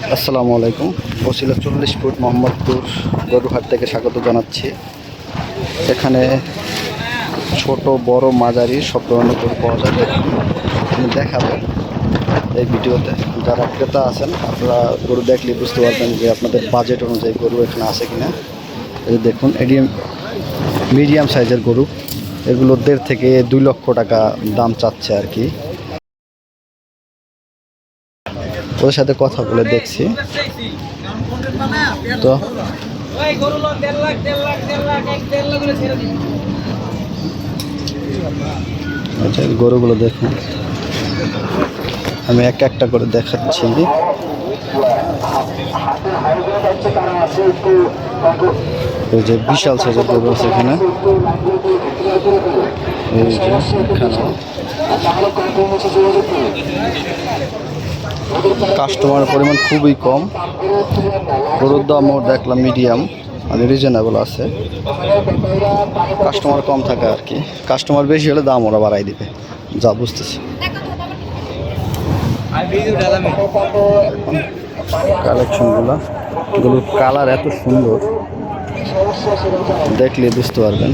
আসসালামু আলাইকুম। বসিলা 40 ফুট মোহাম্মদপুর গরুহাট থেকে স্বাগত জানাচ্ছি। এখানে ছোট বড় মাঝারি সব ধরনের গরু পাওয়া যাবে, আমি দেখাবো এই ভিডিওতে। যারা ক্রেতা আছেন আপনারা গরু দেখলে বুঝতে পারবেন যে আপনাদের বাজেট অনুযায়ী গরু এখানে আছে কিনা। এই দেখুন, মিডিয়াম সাইজের গরু, এগুলো 1.5 থেকে 2 লক্ষ টাকা দাম চাচ্ছে আর কি। ওদের সাথে কথা বলে দেখছি তো। আচ্ছা, গরুগুলো দেখুন, আমি একটা করে দেখাচ্ছি। এই যে বিশাল সাইজের গরু আছে এখানে। এই যে কাস্টমারের পরিমাণ খুবই কম। গরুর দামও দেখলাম মিডিয়াম, মানে রিজনেবল আছে। কাস্টমার কম থাকে আর কি, কাস্টমার বেশি হলে দাম ওরা বাড়াই দিবে, যা বুঝতেছি। কালেকশনগুলো, গরুর কালার এত সুন্দর, দেখলে বুঝতে পারবেন।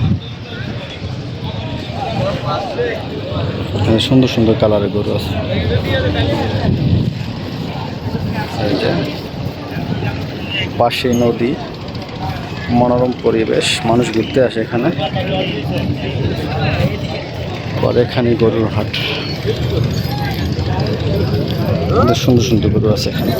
সুন্দর সুন্দর কালারের গরু আছে। পাশে নদী, মনোরম পরিবেশ, মানুষ ঘুরতে আসে এখানে। আর এখানে গরুর হাট, সুন্দর সুন্দর গরু আছে এখানে।